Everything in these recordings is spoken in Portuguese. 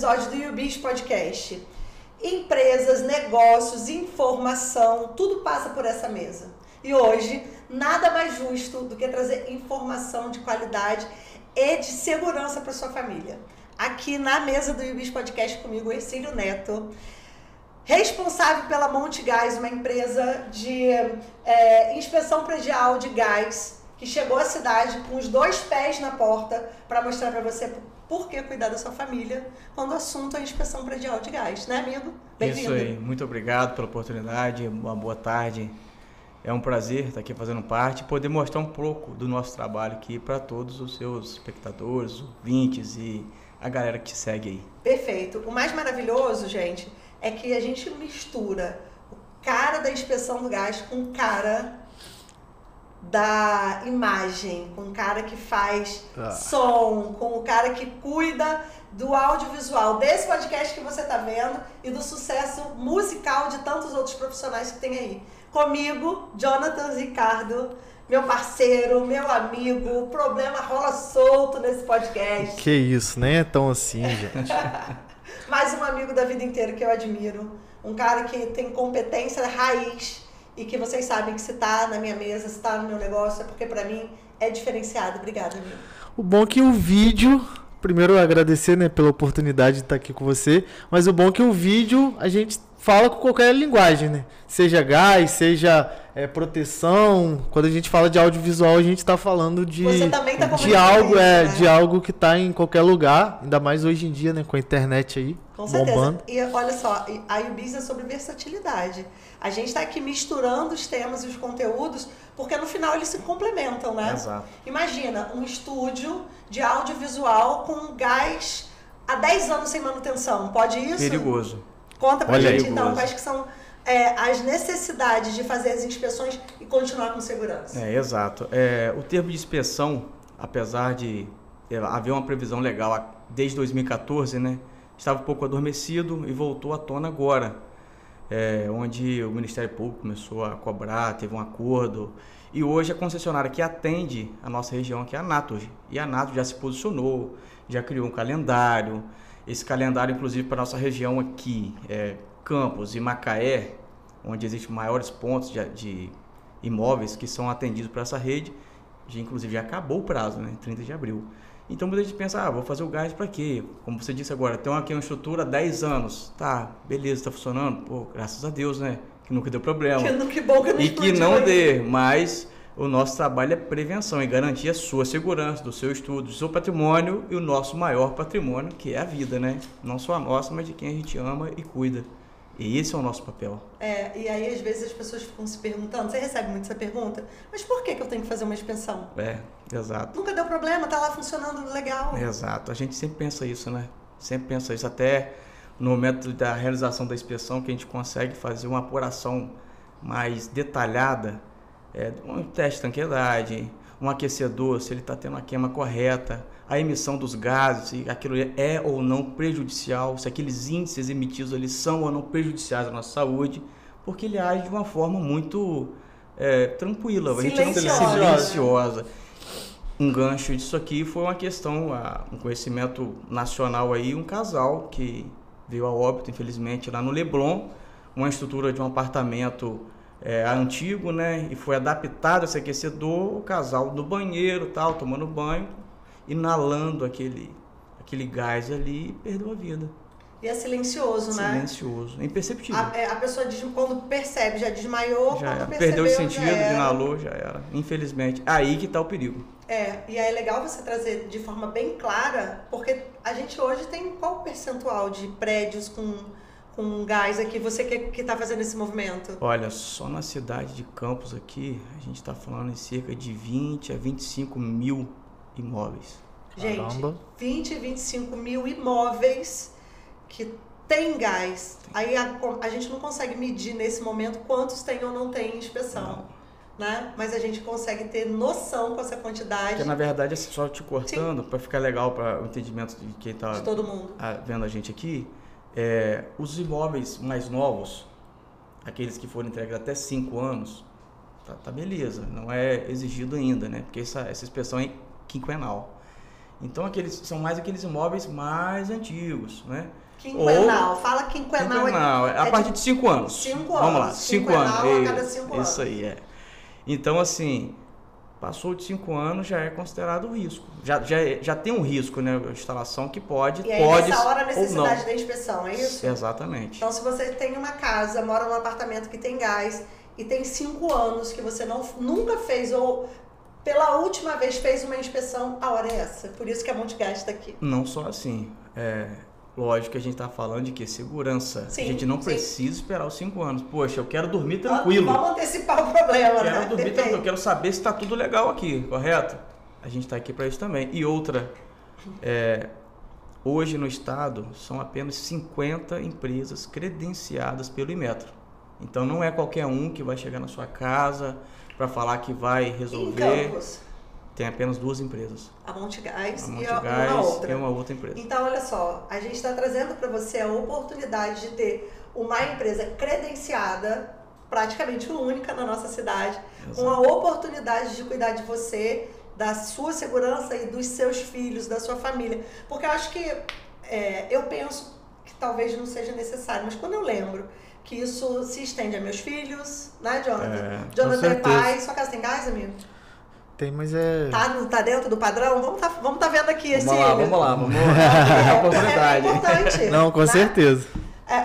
episódio do YouBiz Podcast. Empresas, negócios, informação, tudo passa por essa mesa. E hoje, nada mais justo do que trazer informação de qualidade e de segurança para sua família. Aqui na mesa do YouBiz Podcast comigo, Ercílio Neto, responsável pela Monte Gás, uma empresa de inspeção predial de gás, que chegou à cidade com os 2 pés na porta para mostrar para você por que cuidar da sua família quando o assunto é inspeção predial de gás, né, amigo? Bem-vindo. Isso aí, muito obrigado pela oportunidade, uma boa tarde. É um prazer estar aqui fazendo parte e poder mostrar um pouco do nosso trabalho aqui para todos os seus espectadores, ouvintes e a galera que te segue aí. Perfeito. O mais maravilhoso, gente, é que a gente mistura o cara da inspeção do gás com o cara da imagem, com o cara que faz som, com o cara que cuida do audiovisual desse podcast que você está vendo e do sucesso musical de tantos outros profissionais que tem aí. Comigo, Jonathan Ricardo, meu parceiro, meu amigo, o problema rola solto nesse podcast. Que isso, nem é tão assim, gente. Mais um amigo da vida inteira que eu admiro, um cara que tem competência raiz e que vocês sabem que se tá na minha mesa, se tá no meu negócio, é porque pra mim é diferenciado. Obrigada, amigo. O bom é que o vídeo, primeiro eu agradecer, né, pela oportunidade de estar aqui com você, mas o bom é que o vídeo a gente fala com qualquer linguagem, né? Seja gás, seja proteção. Quando a gente fala de audiovisual, a gente está falando de algo que está em qualquer lugar, ainda mais hoje em dia, né, com a internet aí. Com certeza. Bombando. E olha só, a YouBiz é sobre versatilidade. A gente está aqui misturando os temas e os conteúdos, porque no final eles se complementam, né? Exato. Imagina um estúdio de audiovisual com gás há 10 anos sem manutenção. Pode isso? Perigoso. Conta pra gente então, quais que são as necessidades de fazer as inspeções e continuar com segurança. Exato. O termo de inspeção, apesar de haver uma previsão legal desde 2014, né, estava um pouco adormecido e voltou à tona agora, onde o Ministério Público começou a cobrar, teve um acordo, e hoje a concessionária que atende a nossa região aqui é a Naturgy, e a Naturgy já se posicionou, já criou um calendário. Esse calendário, inclusive, para a nossa região aqui, Campos e Macaé, onde existem maiores pontos de imóveis que são atendidos por essa rede, inclusive já acabou o prazo, né, 30 de abril. Então, muita gente pensa, vou fazer o gás para quê? Como você disse agora, tem aqui uma estrutura há 10 anos. Tá, beleza, está funcionando? Pô, graças a Deus, né? Que nunca deu problema. Que bom que não e que não dê, mas o nosso trabalho é prevenção e garantir a sua segurança, do seu estudo, do seu patrimônio e o nosso maior patrimônio, que é a vida, né? Não só a nossa, mas de quem a gente ama e cuida. E esse é o nosso papel. E aí às vezes as pessoas ficam se perguntando, você recebe muito essa pergunta, mas por que eu tenho que fazer uma inspeção? Exato. Nunca deu problema, tá lá funcionando legal. Exato, a gente sempre pensa isso, né? Sempre pensa isso, até no momento da realização da inspeção, que a gente consegue fazer uma apuração mais detalhada, um teste de tanqueidade, um aquecedor, se ele está tendo a queima correta, a emissão dos gases, se aquilo é ou não prejudicial, se aqueles índices emitidos ali são ou não prejudiciais à nossa saúde, porque ele age de uma forma muito tranquila, silenciosa. Um gancho disso aqui foi uma questão, um conhecimento nacional aí, um casal que veio a óbito, infelizmente, lá no Leblon, uma estrutura de um apartamento antigo, né, e foi adaptado esse aquecedor, o casal no banheiro, tal, tomando banho, inalando aquele gás ali e perdeu a vida. E é silencioso, né? Silencioso, é imperceptível. A pessoa quando percebe, já desmaiou, já quando perdeu o sentido, já inalou, já era. Infelizmente, aí que está o perigo. E aí é legal você trazer de forma bem clara, porque a gente hoje tem qual percentual de prédios com gás aqui, você que está fazendo esse movimento? Olha, só na cidade de Campos aqui, a gente está falando em cerca de 20 a 25 mil imóveis. Gente, Caramba. 20 a 25 mil imóveis que tem gás. Aí a gente não consegue medir nesse momento quantos tem ou não tem inspeção. Né? Mas a gente consegue ter noção com essa quantidade. Porque, na verdade, assim, só te cortando, para ficar legal para o entendimento de quem está vendo a gente aqui, os imóveis mais novos, aqueles que foram entregues até 5 anos, tá beleza, não é exigido ainda, né? Porque essa inspeção é quinquenal. Então são mais aqueles imóveis mais antigos, né? Quinquenal, fala quinquenal. A partir de 5 anos. 5 anos. Vamos lá, 5 anos. A cada 5 anos. Isso aí, Então, assim, passou de 5 anos já é considerado risco. Já tem um risco, né? A instalação que pode. E aí, nessa hora, a necessidade da inspeção, é isso? Exatamente. Então, se você tem uma casa, mora num apartamento que tem gás e tem 5 anos que você nunca fez ou pela última vez fez uma inspeção, a hora é essa. Por isso que a Montegás está aqui. Não só assim. Lógico que a gente está falando de que segurança. Sim, a gente não precisa esperar os 5 anos. Poxa, eu quero dormir tranquilo. Vamos antecipar o problema, né? Quero dormir tranquilo. Eu quero saber se está tudo legal aqui, correto? A gente está aqui para isso também. E outra, hoje no estado são apenas 50 empresas credenciadas pelo Inmetro. Então não é qualquer um que vai chegar na sua casa para falar que vai resolver. Em Campos? Tem apenas 2 empresas. A Montegás e uma outra empresa. Então, olha só, a gente está trazendo para você a oportunidade de ter uma empresa credenciada, praticamente única na nossa cidade, com a oportunidade de cuidar de você, da sua segurança e dos seus filhos, da sua família. Porque eu acho que, eu penso que talvez não seja necessário, mas quando eu lembro que isso se estende a meus filhos, né, Jonathan? Jonathan é pai, sua casa tem gás, amigo? Tem, mas Tá dentro do padrão? Vamos tá vendo aqui vamos lá. Vamos dar a oportunidade. É importante. Não, com certeza.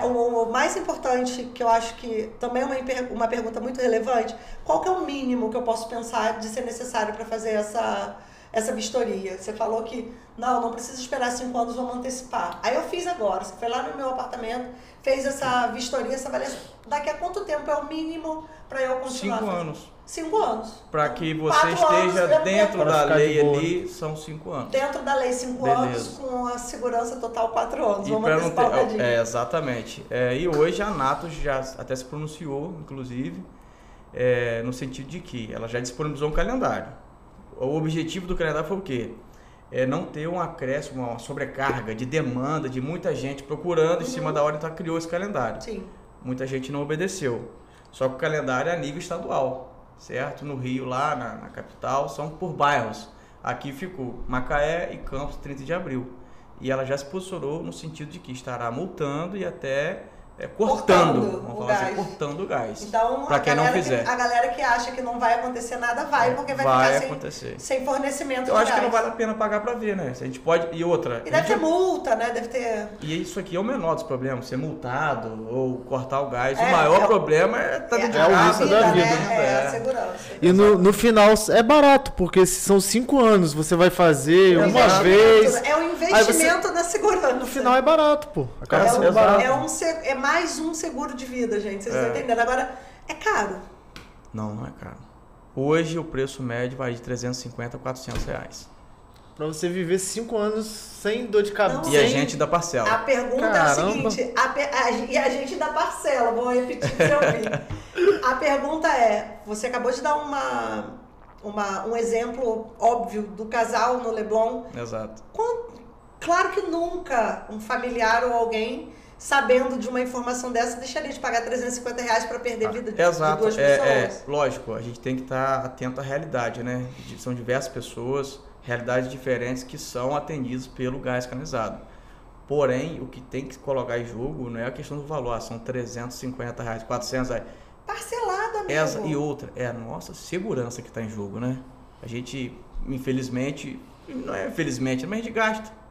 O mais importante, que eu acho que também é uma pergunta muito relevante, qual que é o mínimo que eu posso pensar de ser necessário para fazer essa vistoria? Você falou que não precisa esperar 5 anos, vamos antecipar. Aí eu fiz agora, você foi lá no meu apartamento, fez essa vistoria, essa avaliação. Daqui a quanto tempo é o mínimo para eu continuar? 5 anos. 5 anos. Para que você esteja dentro da lei ali, são 5 anos. Dentro da lei, 5 anos, com a segurança total 4 anos. Vamos antecipar um cadinho. Exatamente. E hoje a Anatos já até se pronunciou, inclusive, no sentido de que ela já disponibilizou um calendário. O objetivo do calendário foi o quê? Não ter um acréscimo, uma sobrecarga de demanda de muita gente procurando em cima da hora, então criou esse calendário. Sim. Muita gente não obedeceu. Só que o calendário é a nível estadual. Certo? No Rio, lá na capital, são por bairros. Aqui ficou Macaé e Campos, 30 de abril. E ela já se posicionou no sentido de que estará multando e até cortando o gás. Então, para quem não fizer. A galera que acha que não vai acontecer nada, porque vai ficar sem fornecimento de gás. Eu acho que não vale a pena pagar para ver, né? Se a gente pode... E outra... E deve ter multa, né? Deve ter... E isso aqui é o menor dos problemas, ser multado ou cortar o gás. O maior problema é estar dentro de casa. É o risco da vida, né? É a segurança. E no final é barato, porque se são 5 anos, você vai fazer uma vez... É um investimento na segurança. No final é barato, pô. É mais um seguro de vida, gente. Vocês estão entendendo? Agora, é caro. Não é caro. Hoje o preço médio vai de 350 a 400 reais. Pra você viver 5 anos sem dor de cabeça. E a gente da parcela. A pergunta é a seguinte, e a gente da parcela, vou repetir pra você ouvir. A pergunta é, você acabou de dar um exemplo óbvio do casal no Leblon. Exato. Claro que nunca um familiar ou alguém, sabendo de uma informação dessa, deixaria de pagar 350 reais para perder vida de 2 pessoas. Lógico, a gente tem que estar atento à realidade, né? São diversas pessoas, realidades diferentes que são atendidas pelo gás canalizado. Porém, o que tem que colocar em jogo não é a questão do valor, são 350 reais, 400 reais. Parcelada mesmo. E outra, é a nossa segurança que está em jogo, né? A gente, infelizmente, não é infelizmente, mas a gente gasta.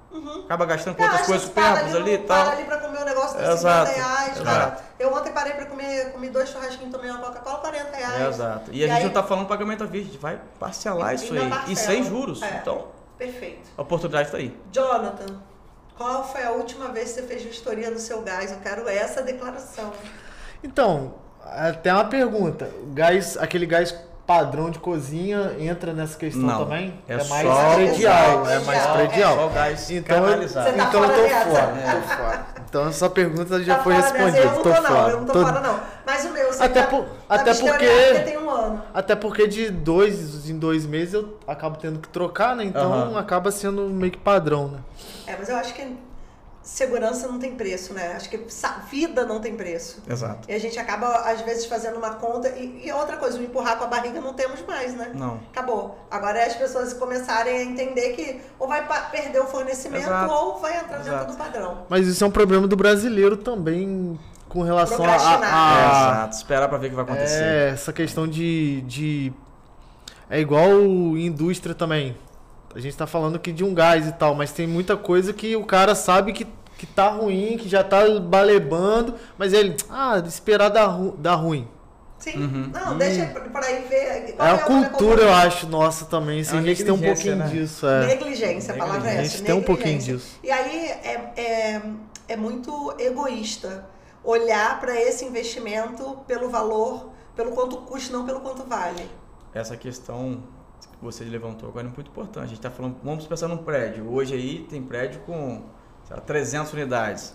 Acaba gastando com outras coisas supérfluas ali e tal. Para ali pra comer um negócio de 50 reais, cara. Eu ontem parei pra comi 2 churrasquinhos, tomei uma Coca-Cola, 40 reais. Exato. E a gente não tá falando pagamento à vista, a gente vai parcelar isso aí. E sem juros. Então, perfeito. A oportunidade tá aí. Jonathan, qual foi a última vez que você fez vistoria no seu gás? Eu quero essa declaração. Então, até uma pergunta. Aquele gás padrão de cozinha entra nessa questão também? É mais só predial. É mais predial. Só o gás canalizado. Você tá então eu tô fora. fora. Então essa pergunta já foi respondida. Eu não tô fora não. Mas o meu, você até porque tem 1 ano. Até porque de 2 em 2 meses eu acabo tendo que trocar, né? Então acaba sendo meio que padrão, né? Mas eu acho que segurança não tem preço, né? Acho que vida não tem preço. Exato. E a gente acaba, às vezes, fazendo uma conta. E outra coisa, o empurrar com a barriga não temos mais, né? Não. Acabou. Agora é as pessoas começarem a entender que ou vai perder o fornecimento ou vai entrar dentro do padrão. Mas isso é um problema do brasileiro também com relação a Exato. Esperar pra ver o que vai acontecer. Essa questão de... É igual indústria também. A gente tá falando aqui de um gás e tal, mas tem muita coisa que o cara sabe que tá ruim, que já tá balebando, mas ele, esperar dar ruim. Sim, não, deixa por aí ver. É a cultura, eu acho, nossa também. Assim, a gente tem um pouquinho né? disso. Negligência, a palavra é essa. A gente tem um pouquinho disso. E aí é muito egoísta olhar para esse investimento pelo valor, pelo quanto custa, não pelo quanto vale. Essa questão que você levantou agora é muito importante. A gente está falando, vamos pensar num prédio. Hoje aí tem prédio com 300 unidades.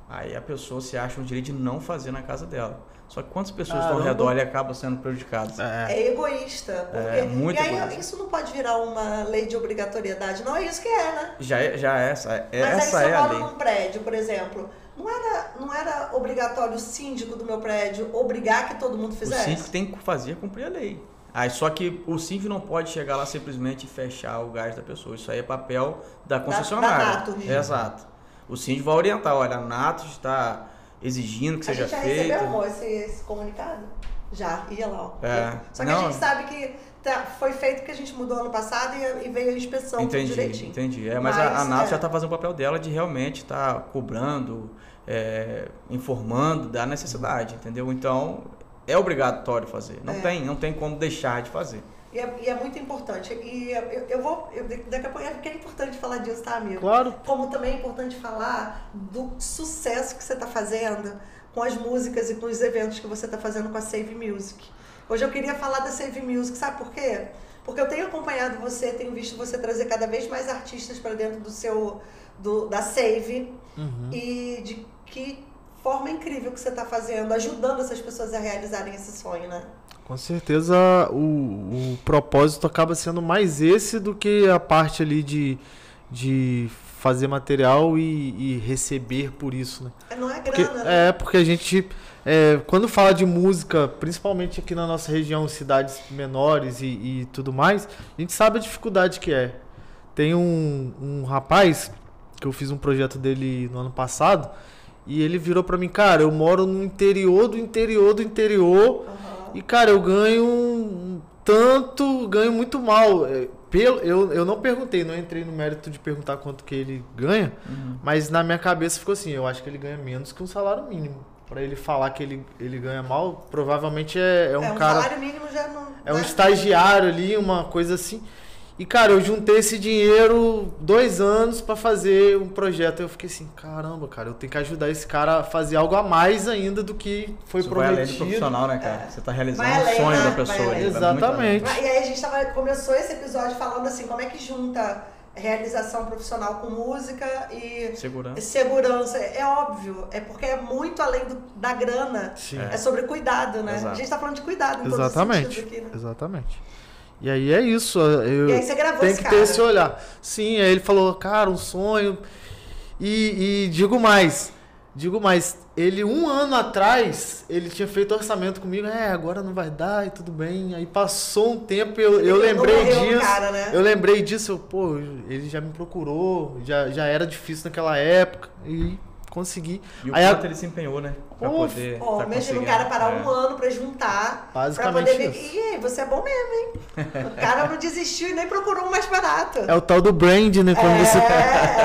Aí a pessoa se acha um direito de não fazer na casa dela. Só que quantas pessoas estão ao redor e acabam sendo prejudicadas? É egoísta. Porque... muito e aí egoísta. Isso não pode virar uma lei de obrigatoriedade. Não é isso que é, né? Essa Mas é aí se eu a moro lei. num prédio, por exemplo, não era obrigatório o síndico do meu prédio obrigar que todo mundo fizesse? O síndico tem que fazer cumprir a lei. Aí só que o síndico não pode chegar lá simplesmente e fechar o gás da pessoa. Isso aí é papel da concessionária. Da Nato. Exato. O síndico vai orientar, olha, a Nato está exigindo que seja feito. A gente já recebeu esse comunicado? Já, ia lá. Ó. Só que não. A gente sabe que foi feito porque a gente mudou ano passado e veio a inspeção tudo direitinho. Entendi. Mas a Nato já está fazendo o papel dela de realmente estar cobrando, informando da necessidade, entendeu? Então, é obrigatório fazer. Não tem como deixar de fazer. E é muito importante. E daqui a pouco é importante falar disso, tá, amigo? Claro. Como também é importante falar do sucesso que você está fazendo com as músicas e com os eventos que você está fazendo com a Save Music. Hoje eu queria falar da Save Music, sabe por quê? Porque eu tenho acompanhado você, tenho visto você trazer cada vez mais artistas para dentro da Save e de que forma incrível que você está fazendo, ajudando essas pessoas a realizarem esse sonho, né? Com certeza o propósito acaba sendo mais esse do que a parte ali de fazer material e receber por isso, né? Não é grana, né? Porque a gente, quando fala de música, principalmente aqui na nossa região, cidades menores e tudo mais, a gente sabe a dificuldade que é. Tem um rapaz, que eu fiz um projeto dele no ano passado, e ele virou pra mim, cara, eu moro no interior do interior, e, cara, eu ganho ganho muito mal. Eu não perguntei, não entrei no mérito de perguntar quanto que ele ganha, mas na minha cabeça ficou assim, eu acho que ele ganha menos que um salário mínimo. Pra ele falar que ele ganha mal, provavelmente é um cara... salário mínimo já não... É um estagiário ali, uma coisa assim. E, cara, eu juntei esse dinheiro 2 anos pra fazer um projeto. Eu fiquei assim, caramba, cara, eu tenho que ajudar esse cara a fazer algo a mais ainda do que foi Isso prometido. vai além do profissional, né, cara? Você tá realizando Vai um sonho além, da pessoa. vai Exatamente. E aí a gente começou esse episódio falando assim, como é que junta realização profissional com música e segurança. É óbvio, é porque é muito além da grana. Sim. É sobre cuidado, né? Exato. A gente tá falando de cuidado em todos os sentidos aqui, né? Exatamente. E aí é isso. E aí você gravou tem esse que cara. ter esse olhar. Sim, aí ele falou, cara, um sonho. E digo mais, ele 1 ano atrás, ele tinha feito orçamento comigo, agora não vai dar e tudo bem. Aí passou um tempo, eu lembrei disso. Cara, né? Eu lembrei disso, ele já me procurou, já era difícil naquela época e consegui. E o quanto ele se empenhou, né? Pra poder imagina o cara parar 1 ano pra juntar. Basicamente pra poder isso. E aí, você é bom mesmo, hein? O cara não desistiu e nem procurou um mais barato. É o tal do brand, né? Quando você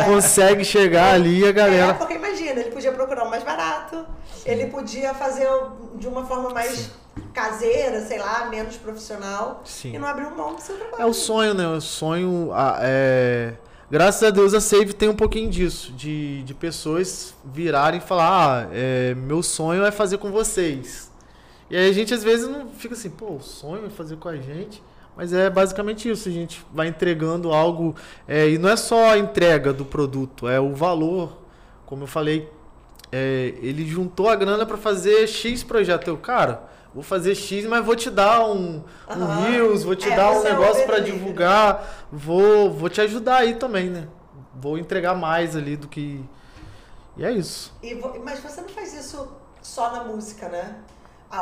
consegue chegar ali e a galera... Porque imagina, ele podia procurar um mais barato, ele podia fazer de uma forma mais caseira, sei lá, menos profissional. Sim. E não abrir mão do seu trabalho. É o sonho, né? O sonho... Graças a Deus a Save tem um pouquinho disso, de pessoas virarem e falar, meu sonho é fazer com vocês. E aí a gente às vezes não fica assim, o sonho é fazer com a gente, mas é basicamente isso, a gente vai entregando algo, e não é só a entrega do produto, é o valor, como eu falei, ele juntou a grana para fazer X projeto, vou fazer X, mas vou te dar um Reels, vou te dar um negócio para divulgar, vou te ajudar aí também, né? Vou entregar mais ali do que E é isso. Mas você não faz isso só na música, né?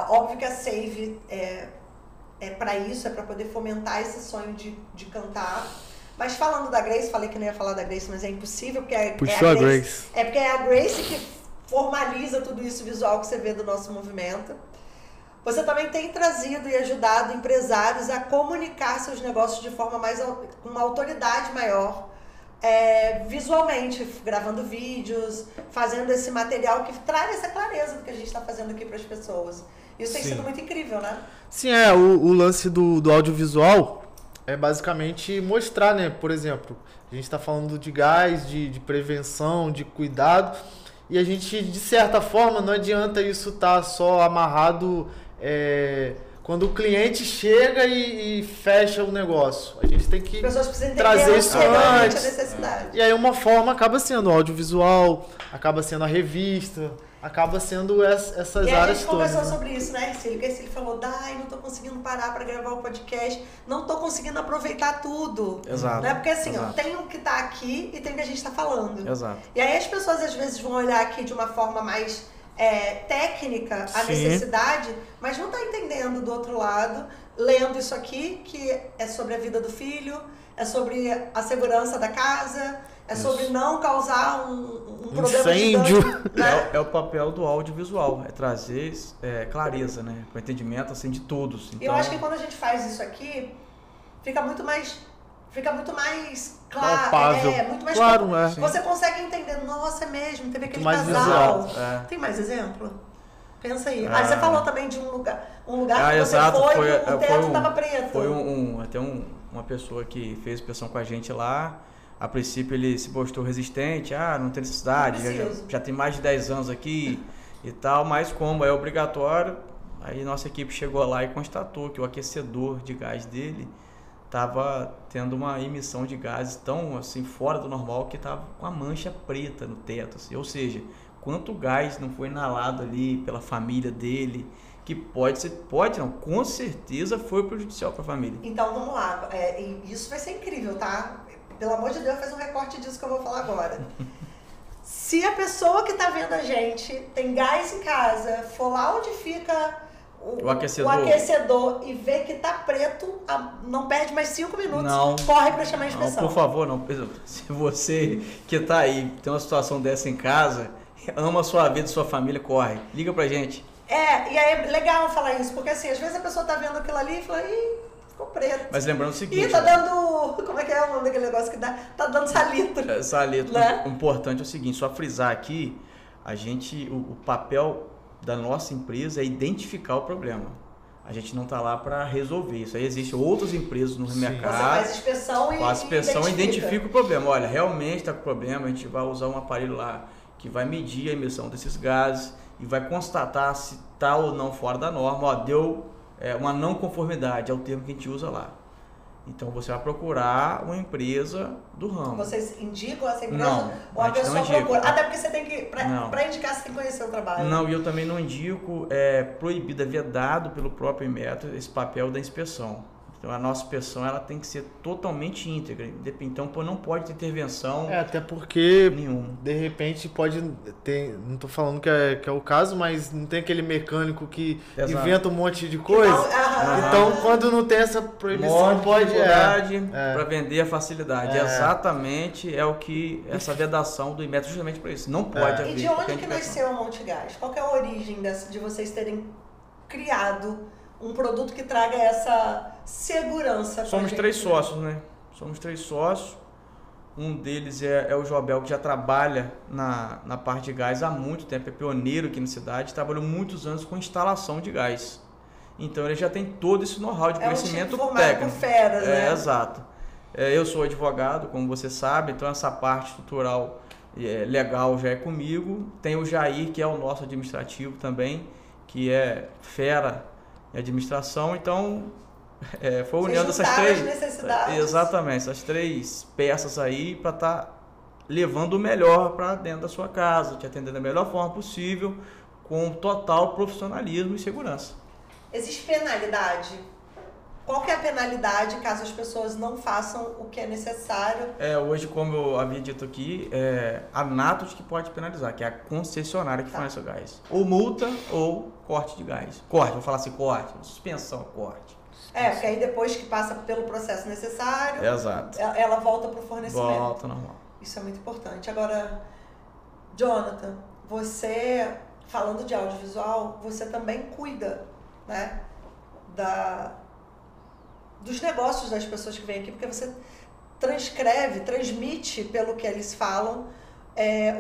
Óbvio que a Save é para isso, é para poder fomentar esse sonho de cantar. Mas falando da Grace, falei que não ia falar da Grace, mas é impossível, porque Puxou a Grace. É porque é a Grace que formaliza tudo isso visual que você vê do nosso movimento. Você também tem trazido e ajudado empresários a comunicar seus negócios de forma com uma autoridade maior, visualmente, gravando vídeos, fazendo esse material que traz essa clareza do que a gente está fazendo aqui para as pessoas. Isso tem sido muito incrível, né? Sim, o lance do audiovisual é basicamente mostrar, né? Por exemplo, a gente está falando de gás, de prevenção, de cuidado, e a gente, de certa forma, não adianta isso estar só amarrado quando o cliente chega e fecha o negócio. A gente tem que trazer isso antes. A necessidade. E aí uma forma acaba sendo o audiovisual, acaba sendo a revista, acaba sendo essas áreas todas. E a gente conversou sobre isso, né, Ercílio? Que Ercílio falou, não tô conseguindo parar para gravar o podcast, não tô conseguindo aproveitar tudo. Exato. Né? Porque assim, exato. Tem o que tá aqui e tem o que a gente tá falando. Exato. E aí as pessoas às vezes vão olhar aqui de uma forma mais técnica, a necessidade, mas não tá entendendo do outro lado, lendo isso aqui, que é sobre a vida do filho, é sobre a segurança da casa, é sobre não causar um problema incêndio. Gigante, né? É o papel do audiovisual, é trazer clareza, né? Com entendimento assim, de todos. Então, eu acho que quando a gente faz isso aqui, fica muito mais claro, muito mais claro, Você consegue entender, nossa, é mesmo, teve aquele mais casal. visual, Tem mais exemplo? Pensa aí. Aí você falou também de um lugar que você exato, foi, o teto estava preto. Foi uma pessoa que fez inspeção com a gente lá. A princípio ele se mostrou resistente, não tem necessidade, já tem mais de 10 anos aqui e tal, mas como é obrigatório, aí nossa equipe chegou lá e constatou que o aquecedor de gás dele estava tendo uma emissão de gases tão assim fora do normal que estava com a mancha preta no teto, assim. Ou seja, quanto gás não foi inalado ali pela família dele, que com certeza foi prejudicial para a família. Então vamos lá, isso vai ser incrível, tá? Pelo amor de Deus, faz um recorte disso que eu vou falar agora. Se a pessoa que está vendo a gente tem gás em casa, for lá onde fica o aquecedor e ver que tá preto, não perde mais 5 minutos, corre para chamar a inspeção. Não, por favor, não. Se você que tá aí, tem uma situação dessa em casa, ama a sua vida, sua família, corre. Liga pra gente. E aí é legal falar isso, porque assim, às vezes a pessoa tá vendo aquilo ali e fala, ficou preto. Mas lembrando o seguinte... tá dando... Como é que é o nome daquele negócio que dá? Tá dando salitro. Salitro. Né? O importante é o seguinte, só frisar aqui, o papel da nossa empresa é identificar o problema. A gente não está lá para resolver isso. Aí existem outras empresas no mercado. Você faz inspeção e identifica o problema. Olha, realmente está com problema, a gente vai usar um aparelho lá que vai medir a emissão desses gases e vai constatar se está ou não fora da norma. Deu uma não conformidade, é o termo que a gente usa lá. Então você vai procurar uma empresa do ramo. Vocês indicam essa empresa? Não, ou a pessoa procura? Até porque você tem que, para indicar, você tem que conhecer o trabalho. Não, e eu também não indico, proibido, é vedado pelo próprio Inmetro esse papel da inspeção. Então a nossa inspeção ela tem que ser totalmente íntegra. Então não pode ter intervenção até porque nenhuma. De repente pode ter, não estou falando que é o caso, mas não tem aquele mecânico que inventa um monte de coisa. Então quando não tem essa proibição pode para vender a facilidade. Exatamente o que essa vedação do Inmetro justamente para isso. Não pode haver. E de onde que nasceu a Montegás? Qual que é a origem de vocês terem criado um produto que traga essa segurança? Somos 3 sócios, né? Somos 3 sócios. Um deles é o Joabel, que já trabalha na parte de gás há muito tempo, é pioneiro aqui na cidade, trabalhou muitos anos com instalação de gás. Então ele já tem todo esse know-how de conhecimento técnico. Feras, né? Exato. Eu sou advogado, como você sabe, então essa parte estrutural legal já é comigo. Tem o Jair, que é o nosso administrativo também, que é fera em administração, então foi unindo essas 3 necessidades. Exatamente, essas 3 peças aí para estar levando o melhor para dentro da sua casa, te atendendo da melhor forma possível, com total profissionalismo e segurança. Existe penalidade Qual que é a penalidade caso as pessoas não façam o que é necessário? Hoje, como eu havia dito aqui, a Natus que pode penalizar, que é a concessionária que fornece o gás. Ou multa ou corte de gás. Corte, vou falar assim, corte, suspensão, corte. Porque aí depois que passa pelo processo necessário, exato, ela volta para o fornecimento. Volta normal. Isso é muito importante. Agora, Jonathan, você, falando de audiovisual, você também cuida, né, dos negócios das pessoas que vêm aqui, porque você transmite pelo que eles falam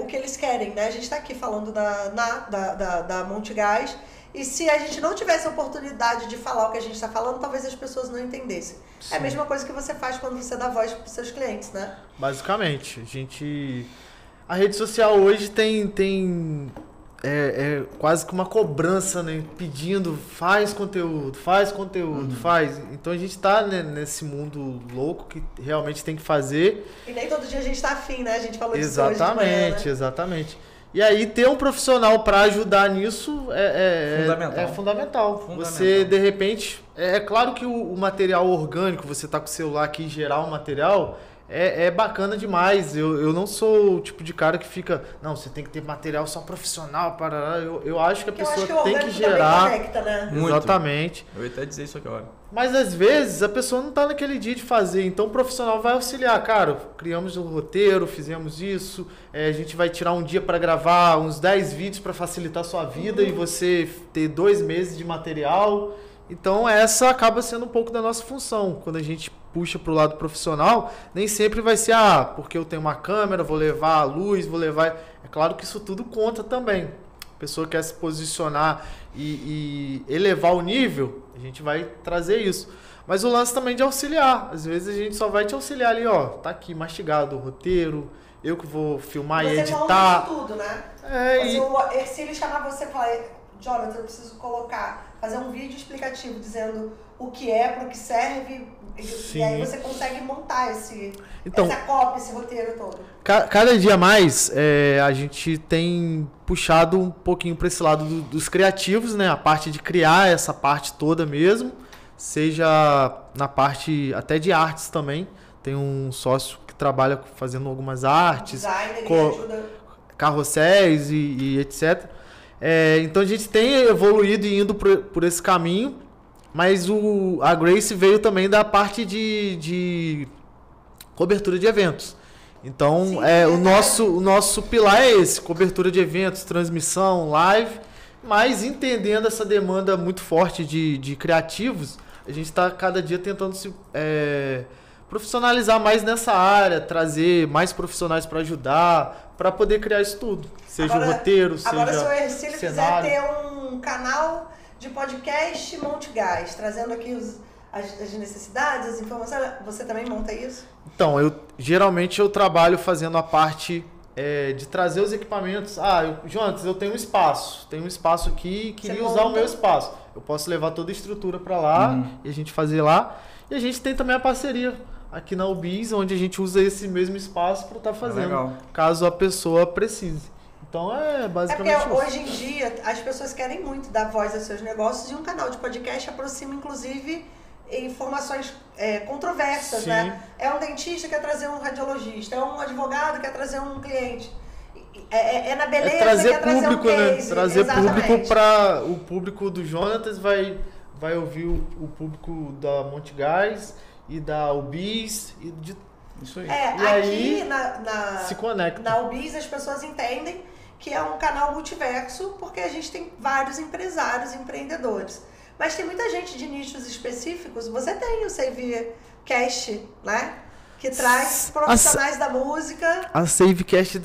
o que eles querem, né? A gente está aqui falando da Monte Gás, e se a gente não tivesse a oportunidade de falar o que a gente está falando, talvez as pessoas não entendessem. Sim. É a mesma coisa que você faz quando você dá voz para os seus clientes, né? Basicamente, a rede social hoje tem quase que uma cobrança, né? Pedindo, faz conteúdo, faz. Então a gente tá, né, nesse mundo louco que realmente tem que fazer. E nem todo dia a gente tá afim, né? A gente falou disso hoje de manhã, né? Exatamente. E aí ter um profissional para ajudar nisso é fundamental. Você, de repente, é claro que o material orgânico, você tá com o celular aqui e gerar um material, é bacana demais. Eu não sou o tipo de cara que fica, não, você tem que ter material só profissional para. Eu acho que a pessoa tem que gerar. Conecta, né? Exatamente. Eu ia até dizer isso agora. Mas às vezes a pessoa não tá naquele dia de fazer, então o profissional vai auxiliar. Cara, criamos um roteiro, fizemos isso, a gente vai tirar um dia para gravar uns 10 vídeos para facilitar a sua vida e você ter 2 meses de material. Então essa acaba sendo um pouco da nossa função. Quando a gente puxa para o lado profissional, nem sempre vai ser, porque eu tenho uma câmera, vou levar a luz, vou levar... É claro que isso tudo conta também. A pessoa quer se posicionar e elevar o nível, a gente vai trazer isso. Mas o lance também de auxiliar. Às vezes a gente só vai te auxiliar ali, tá aqui mastigado o roteiro, eu que vou filmar e editar. Você tudo, né? Se ele chamar você e falar, Jonathan, eu preciso fazer um vídeo explicativo dizendo o que é, para o que serve, sim. E aí você consegue montar essa cópia, esse roteiro todo. Cada dia mais a gente tem puxado um pouquinho para esse lado dos criativos, né? A parte de criar essa parte toda mesmo, seja na parte até de artes também. Tem um sócio que trabalha fazendo algumas artes, designer, que ajuda. Carrosséis e etc. Então a gente tem evoluído e indo por esse caminho, mas a Grace veio também da parte de cobertura de eventos. Então sim, o nosso pilar é esse, cobertura de eventos, transmissão, live, mas entendendo essa demanda muito forte de criativos, a gente está cada dia tentando se profissionalizar mais nessa área, trazer mais profissionais para ajudar, para poder criar isso tudo. Seja o roteiro, seja agora, se o Ercílio quiser ter um canal de podcast Monte Gás, trazendo aqui as necessidades, as informações, você também monta isso? Então, geralmente eu trabalho fazendo a parte de trazer os equipamentos. Jonas, eu tenho um espaço aqui e queria usar o meu espaço. Eu posso levar toda a estrutura para lá e a gente fazer lá. E a gente tem também a parceria aqui na UBIS, onde a gente usa esse mesmo espaço para estar fazendo, caso a pessoa precise. Então basicamente porque hoje em dia as pessoas querem muito dar voz aos seus negócios e um canal de podcast aproxima inclusive informações controversas, sim, né? É um dentista que quer trazer um radiologista, é um advogado que quer trazer um cliente. Na beleza trazer que quer público, trazer um case. Né? Trazer exatamente. Público para o público do Jonatas vai ouvir o público da Monte Gás e da UBIS e de isso aí. E aqui aí, se conecta. Na UBIS as pessoas entendem que é um canal multiverso, porque a gente tem vários empresários, empreendedores. Mas tem muita gente de nichos específicos. Você tem o Savecast, né? Que traz profissionais da música. A Savecast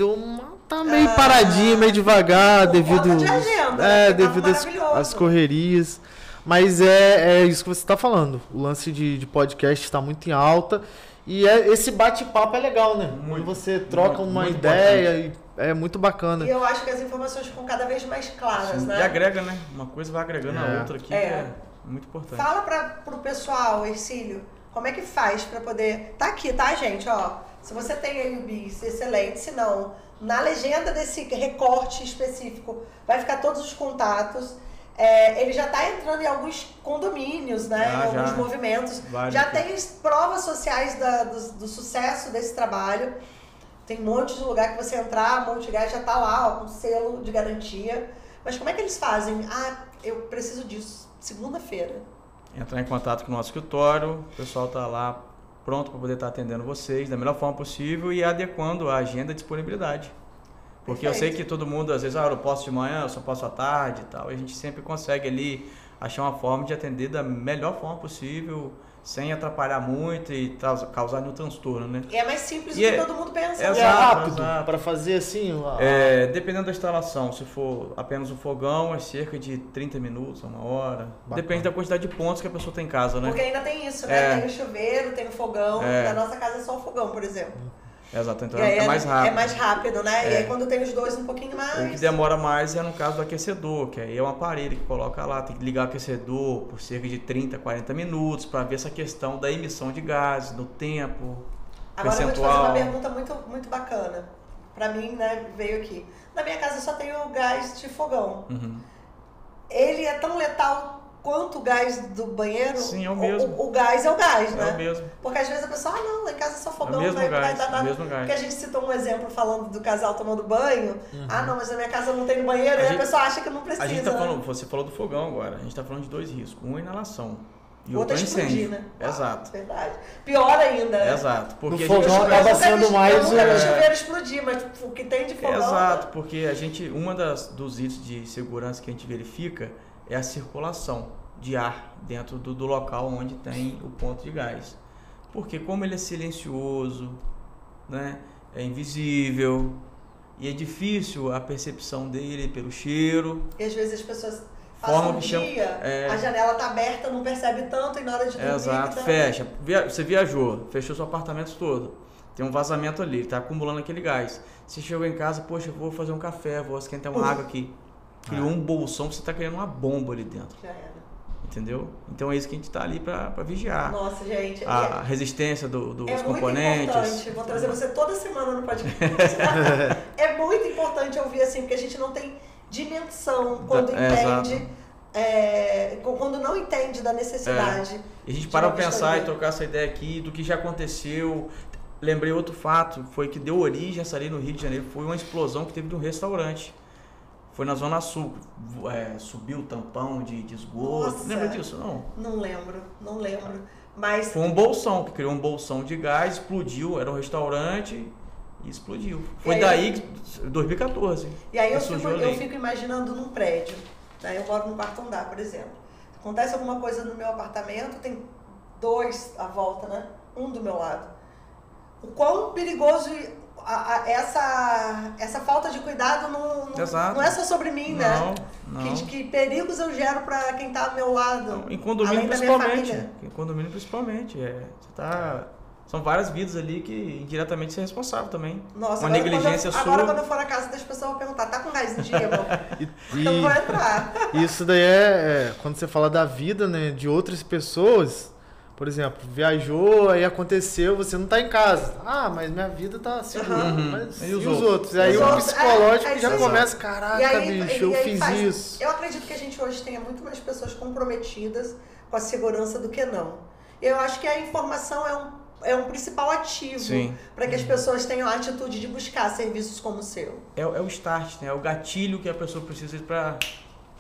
tá meio paradinha, meio devagar, devido de agenda, devido às correrias. Mas é isso que você está falando. O lance de podcast está muito em alta. E esse bate-papo é legal, né? Quando você troca uma ideia e é muito bacana. E eu acho que as informações ficam cada vez mais claras, né? E agrega, né? Uma coisa vai agregando a outra aqui, que é muito importante. Fala pro pessoal, Ercílio, como é que faz para poder... Tá aqui, tá, gente? Ó, se você tem aí o BIS, excelente. Se não, na legenda desse recorte específico vai ficar todos os contatos. ele já está entrando em alguns condomínios, né? Em alguns movimentos. Já tem provas sociais do sucesso desse trabalho. Tem um monte de lugar que você entrar, um monte de gás já está lá, um selo de garantia. Mas como é que eles fazem? Eu preciso disso, segunda-feira. Entrar em contato com o nosso escritório, o pessoal está lá pronto para poder estar atendendo vocês da melhor forma possível e adequando a agenda e disponibilidade. Porque eu sei que todo mundo, às vezes, eu posso de manhã, eu só posso à tarde e tal. E a gente sempre consegue ali achar uma forma de atender da melhor forma possível, sem atrapalhar muito e causar nenhum transtorno, né? E é mais simples do que todo mundo pensa. É rápido para fazer assim? Dependendo da instalação, se for apenas um fogão, é cerca de 30 minutos, 1 hora. Bacana. Depende da quantidade de pontos que a pessoa tem em casa, né? Porque ainda tem isso, né? Tem o chuveiro, tem o fogão. Na nossa casa é só o fogão, por exemplo. Exato, então é mais rápido. É mais rápido, né? E aí quando tem os dois, um pouquinho mais. O que demora mais é no caso do aquecedor, que aí é um aparelho que coloca lá, tem que ligar o aquecedor por cerca de 30, 40 minutos para ver essa questão da emissão de gases, no tempo, agora percentual. Eu vou te fazer uma pergunta muito, muito bacana. Pra mim, né, veio aqui. Na minha casa eu só tenho gás de fogão. Uhum. Ele é tão letal quanto o gás do banheiro? Sim, é o mesmo. O gás é o gás, né? É o mesmo. Porque às vezes a pessoa, não, lá em casa é só fogão, não vai dar nada. Mesmo gás. Porque a gente citou um exemplo falando do casal tomando banho. Não, mas na minha casa não tem banheiro, e a pessoa acha que não precisa. A gente tá falando, você falou do fogão agora, a gente tá falando de 2 riscos. Um é inalação. E o outro é incêndio. Explodir, né? Exato. Verdade. Pior ainda, né? Exato. Porque o fogão acaba sendo mais... Eu nunca vi chuveiro explodir, mas o que tem de fogão... Exato, porque a gente, dos itens de segurança que a gente verifica é a circulação de ar dentro do local onde tem o ponto de gás. Porque como ele é silencioso, né, é invisível e é difícil a percepção dele pelo cheiro. E às vezes as pessoas passam um dia, a janela tá aberta, não percebe tanto e na hora de dormir... Exato, fecha. Você viajou, fechou seu apartamento todo. Tem um vazamento ali, tá acumulando aquele gás. Você chegou em casa, poxa, vou fazer um café, vou esquentar uma água aqui. Criou um bolsão, você tá criando uma bomba ali dentro. Já era. Entendeu? Então é isso que a gente está ali para vigiar. Nossa, gente. A resistência dos componentes. É muito importante. Vou trazer você toda semana no podcast. É muito importante ouvir assim, porque a gente não tem dimensão quando entende. Quando não entende da necessidade. E a gente para pensar e trocar essa ideia aqui do que já aconteceu. Lembrei outro fato, foi que deu origem essa ali no Rio de Janeiro. Foi uma explosão que teve de um restaurante. Foi na Zona Sul, subiu o tampão de esgoto. Nossa, lembra disso, não? Não lembro. Mas... Foi um bolsão, que criou um bolsão de gás, explodiu, era um restaurante e explodiu. Foi daí, 2014. E aí eu fico imaginando num prédio, né? Eu moro no 4º andar, por exemplo. Acontece alguma coisa no meu apartamento, tem 2 à volta, né? Um do meu lado. O quão perigoso... Essa falta de cuidado não é só sobre mim, né? Que perigos eu gero para quem tá ao meu lado. Em condomínio principalmente. Em condomínio principalmente. São várias vidas ali que indiretamente você é responsável também. Nossa, uma negligência sua. Agora quando eu for na casa das pessoas, eu vou perguntar, tá com gás no dia, amor? Eu não vou entrar. Isso daí quando você fala da vida, né, de outras pessoas. Por exemplo, viajou, aí aconteceu, você não tá em casa. Mas minha vida tá segura. Mas e os outros? Aí o psicológico já começa, caraca, bicho, eu fiz isso. Eu acredito que a gente hoje tenha muito mais pessoas comprometidas com a segurança do que não. Eu acho que a informação é um principal ativo para que as pessoas tenham a atitude de buscar serviços como o seu. É o start, né? É o gatilho que a pessoa precisa para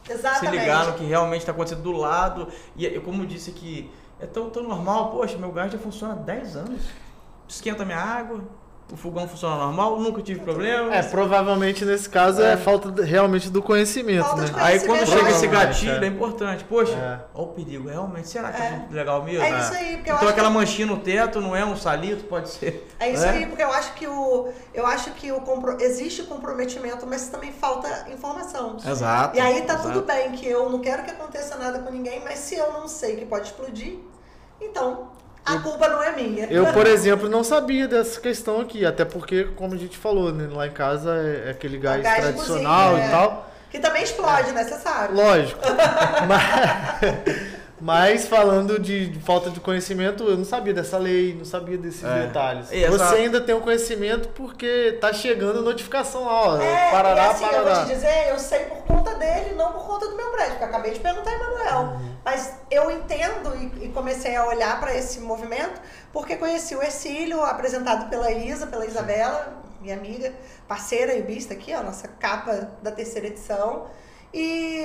se ligar no que realmente está acontecendo do lado. E como eu disse aqui, é tão normal, poxa, meu gás já funciona há 10 anos. Esquenta minha água, o fogão funciona normal, nunca tive problema. Provavelmente nesse caso é falta realmente do conhecimento, né? Aí quando chega esse gatilho é importante. Poxa, olha o perigo, realmente, será que é legal mesmo? É isso aí, porque então aquela manchinha no teto não é um salito, pode ser. É isso aí, porque eu acho que existe comprometimento, mas também falta informação. Exato. E aí tá tudo bem, que eu não quero que aconteça nada com ninguém, mas se eu não sei que pode explodir, então a culpa não é minha. Eu, por exemplo, não sabia dessa questão aqui, até porque, como a gente falou, né, lá em casa é aquele gás tradicional cozinha, e tal. Que também explode, né? Você sabe. Lógico. Mas falando de falta de conhecimento, eu não sabia dessa lei, não sabia desses detalhes. Você ainda tem o conhecimento porque tá chegando notificação lá, ó. Parará. Eu vou te dizer, eu sei por conta dele, não por conta do meu prédio, porque eu acabei de perguntar a Emanuel. Mas eu entendo e comecei a olhar para esse movimento porque conheci o Hercílio, apresentado pela Isabela, minha amiga, parceira e bista aqui, ó, nossa capa da 3ª edição. E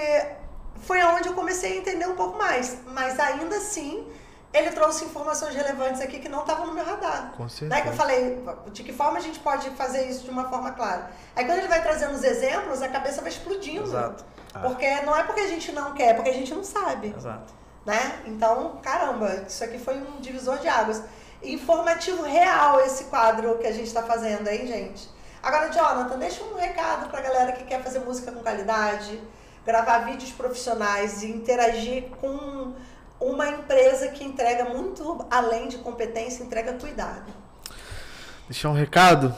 foi onde eu comecei a entender um pouco mais. Mas ainda assim, ele trouxe informações relevantes aqui que não estavam no meu radar. Com certeza. Daí que eu falei, de que forma a gente pode fazer isso de uma forma clara? Aí quando ele vai trazendo os exemplos, a cabeça vai explodindo. Exato. Porque não é porque a gente não quer, é porque a gente não sabe. Exato. Né? Então, caramba, isso aqui foi um divisor de águas. Informativo real esse quadro que a gente está fazendo aí, gente. Agora, Jonathan, deixa um recado pra galera que quer fazer música com qualidade, gravar vídeos profissionais e interagir com uma empresa que entrega muito além de competência, entrega cuidado. Deixar um recado?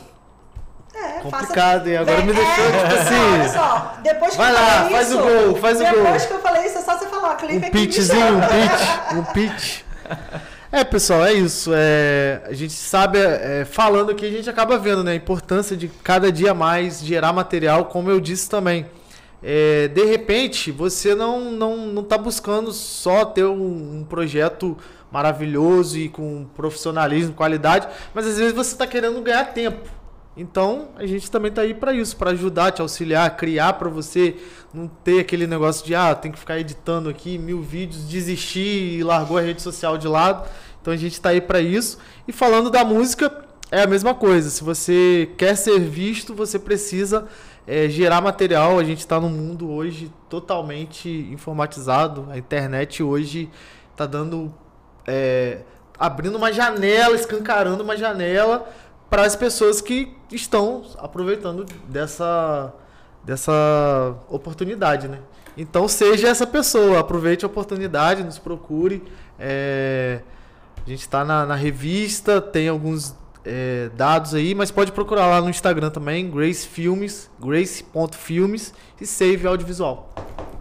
Complicado, hein? Agora me deixou, tipo assim... Olha só, depois que vai eu lá, falei faz isso... o gol, faz o gol. Depois que eu falei isso, é só você falar, ó, clica aqui. Um pitch. Pessoal, é isso. A gente sabe, falando aqui, a gente acaba vendo, né, a importância de cada dia mais gerar material, como eu disse também. De repente, você não está buscando só ter um projeto maravilhoso e com profissionalismo, qualidade, mas às vezes você está querendo ganhar tempo. Então, a gente também está aí para isso, para ajudar, te auxiliar, criar para você não ter aquele negócio de, tem que ficar editando aqui 1000 vídeos, desistir e largou a rede social de lado. Então, a gente está aí para isso. E falando da música, é a mesma coisa. Se você quer ser visto, você precisa gerar material. A gente está num mundo hoje totalmente informatizado. A internet hoje está dando, abrindo uma janela, escancarando uma janela para as pessoas que estão aproveitando dessa oportunidade, né? Então, seja essa pessoa, aproveite a oportunidade, nos procure. A gente está na revista, tem alguns dados aí, mas pode procurar lá no Instagram também, grace.filmes e Save Audiovisual.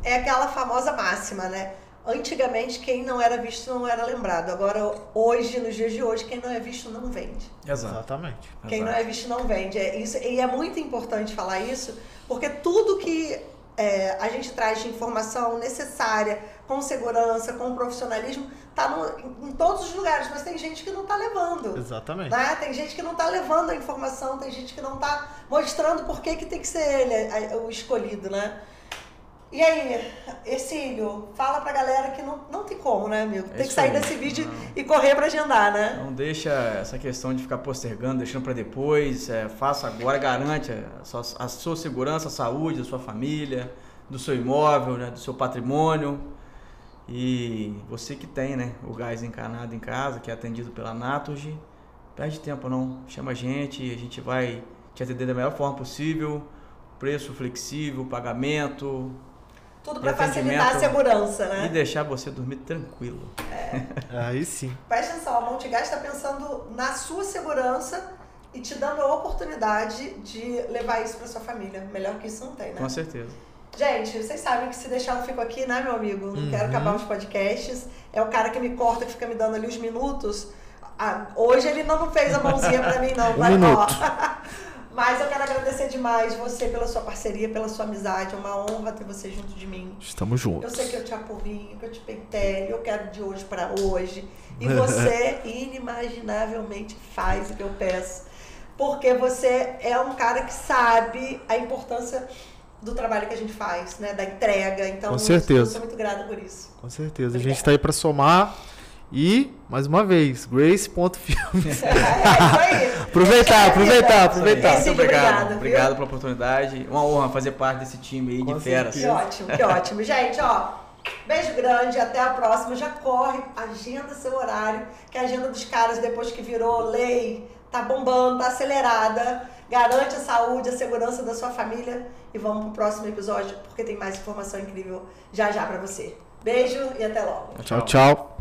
É aquela famosa máxima, né? Antigamente, quem não era visto não era lembrado. Agora, hoje, nos dias de hoje, quem não é visto não vende. Exatamente. Quem não é visto não vende. E é muito importante falar isso, porque tudo que a gente traz de informação necessária, com segurança, com profissionalismo, está em todos os lugares, mas tem gente que não está levando. Exatamente. Né? Tem gente que não está levando a informação, tem gente que não está mostrando por que tem que ser ele o escolhido, né? E aí, Hercílio, fala pra galera que não tem como, né, amigo? Tem que sair desse vídeo e correr pra agendar, né? Não deixa essa questão de ficar postergando, deixando pra depois. Faça agora, garante a sua segurança, a saúde da sua família, do seu imóvel, né, do seu patrimônio. E você que tem, né, o gás encanado em casa, que é atendido pela Naturgy, perde tempo não. Chama a gente vai te atender da melhor forma possível. Preço flexível, pagamento... Tudo para facilitar a segurança, né? E deixar você dormir tranquilo. Aí sim. Presta atenção, a Montegás está pensando na sua segurança e te dando a oportunidade de levar isso para sua família. Melhor que isso não tem, né? Com certeza. Gente, vocês sabem que se deixar eu fico aqui, né, meu amigo? Não quero acabar os podcasts. É o cara que me corta, que fica me dando ali os minutos. Hoje ele não fez a mãozinha para mim, não. Um minuto. Mas eu quero agradecer demais você pela sua parceria, pela sua amizade. É uma honra ter você junto de mim. Estamos juntos. Eu sei que eu te apurrinho, que eu te pentelho, eu quero de hoje para hoje. E você inimaginavelmente faz o que eu peço. Porque você é um cara que sabe a importância do trabalho que a gente faz, né? Da entrega. Então, com certeza. Eu sou muito grata por isso. Com certeza. Obrigada. A gente está aí para somar. E, mais uma vez, grace.filmes. Isso aí. Aproveitar. Muito obrigado pela oportunidade. Uma honra fazer parte desse time aí de feras. Que ótimo. Gente, beijo grande, até a próxima. Já corre, agenda seu horário, que a agenda dos caras, depois que virou lei, tá bombando, tá acelerada. Garante a saúde, a segurança da sua família. E vamos pro próximo episódio, porque tem mais informação incrível já pra você. Beijo e até logo. Tchau.